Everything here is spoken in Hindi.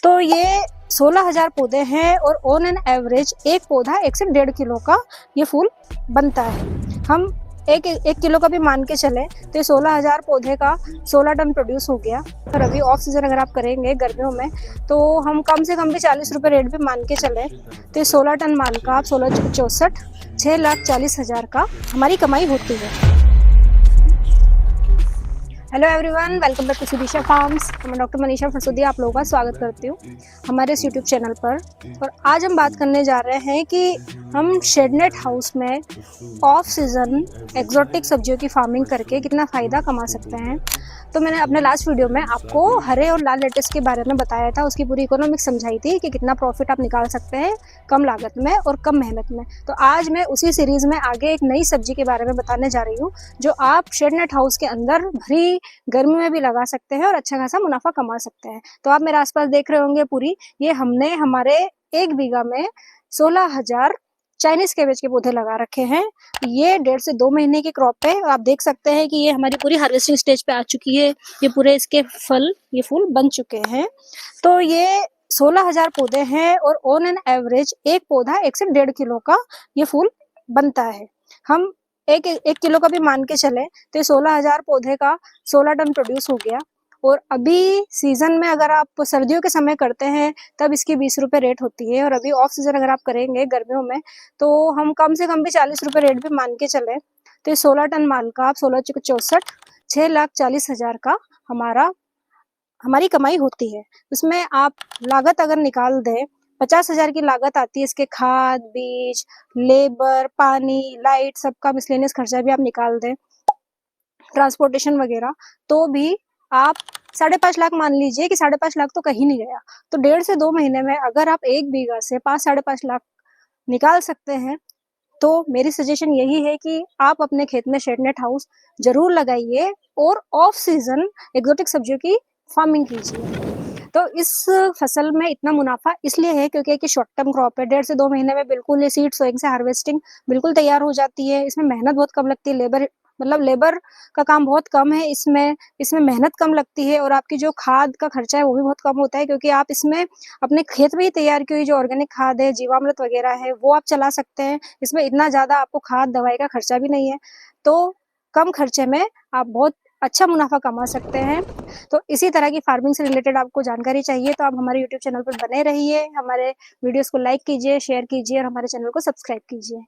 तो ये 16,000 पौधे हैं और ऑन एन एवरेज एक पौधा 1 से 1.5 किलो का ये फूल बनता है। हम एक किलो का भी मान के चले तो ये 16,000 पौधे का 16 टन प्रोड्यूस हो गया। और अभी ऑफ सीजन अगर आप करेंगे गर्मियों में तो हम कम से कम भी 40 रुपये रेट भी मान के चले तो ये 16 टन माल का आप 16×64 6,40,000 का हमारी कमाई होती है। Hello everyone, welcome back to Sudiksha farms. मैं डॉक्टर मनीषा फरसुदिया आप लोगों का स्वागत करती हूँ हमारे इस यूट्यूब चैनल पर। और आज हम बात करने जा रहे हैं कि हम शेडनेट हाउस में ऑफ सीजन एक्जोटिक सब्जियों की फार्मिंग करके कितना फ़ायदा कमा सकते हैं। तो मैंने अपने लास्ट वीडियो में आपको हरे और लाल लेट्स के बारे में बताया था, उसकी पूरी इकोनॉमिक्स समझाई थी कि कितना प्रॉफिट आप निकाल सकते हैं कम लागत में और कम मेहनत में। तो आज मैं उसी सीरीज़ में आगे एक नई सब्जी के बारे में बताने जा रही हूँ जो आप शेडनेट हाउस के अंदर भरी गर्मी में भी लगा सकते हैं और अच्छा खासा मुनाफा कमा सकते हैं। तो आप मेरे आसपास देख रहे होंगे पूरी, ये हमने हमारे 1 बीघा में 16,000 चाइनीज कैबेज के पौधे लगा रखे हैं। ये 1.5 से 2 महीने की क्रॉप है और आप देख सकते हैं कि ये हमारी पूरी हार्वेस्टिंग स्टेज पे आ चुकी है। ये पूरे इसके ये फूल बन चुके हैं। तो ये 16,000 पौधे हैं और ऑन एन एवरेज एक पौधा 1 से 1.5 किलो का ये फूल बनता है। हम एक किलो का भी मान के चले तो 16,000 पौधे का 16 टन प्रोड्यूस हो गया। और अभी सीजन में अगर आप सर्दियों के समय करते हैं तब इसकी 20 रुपये रेट होती है। और अभी ऑफ सीजन अगर आप करेंगे गर्मियों में तो हम कम से कम भी 40 रुपये रेट भी मान के चले तो 16 टन माल का आप 16×64 6,40,000 का हमारी कमाई होती है। उसमें आप लागत अगर निकाल दें 50,000 की लागत आती है। इसके खाद, बीज, लेबर, पानी, लाइट, सबका मिसलेनियस खर्चा भी आप निकाल दें, ट्रांसपोर्टेशन वगैरह, तो भी आप 5.5 लाख मान लीजिए कि 5.5 लाख तो कहीं नहीं गया। तो 1.5 से 2 महीने में अगर आप 1 बीघा से 5-5.5 लाख निकाल सकते हैं तो मेरी सजेशन यही है कि आप अपने खेत में शेडनेट हाउस जरूर लगाइए और ऑफ सीजन एक्सोटिक सब्जियों की फार्मिंग कीजिए। तो इस फसल में इतना मुनाफा इसलिए है क्योंकि एक शॉर्ट टर्म क्रॉप है। 1.5 से 2 महीने में बिल्कुल ये सीड सोइंग से हार्वेस्टिंग बिल्कुल तैयार हो जाती है। इसमें मेहनत बहुत कम लगती है, लेबर का काम बहुत कम है। इसमें मेहनत कम लगती है और आपकी जो खाद का खर्चा है वो भी बहुत कम होता है क्योंकि आप इसमें अपने खेत में ही तैयार की हुई जो ऑर्गेनिक खाद है, जीवामृत वगैरह है, वो आप चला सकते हैं। इसमें इतना ज़्यादा आपको खाद दवाई का खर्चा भी नहीं है। तो कम खर्चे में आप बहुत अच्छा मुनाफा कमा सकते हैं। तो इसी तरह की फार्मिंग से रिलेटेड आपको जानकारी चाहिए तो आप हमारे यूट्यूब चैनल पर बने रहिए, हमारे वीडियोस को लाइक कीजिए, शेयर कीजिए और हमारे चैनल को सब्सक्राइब कीजिए।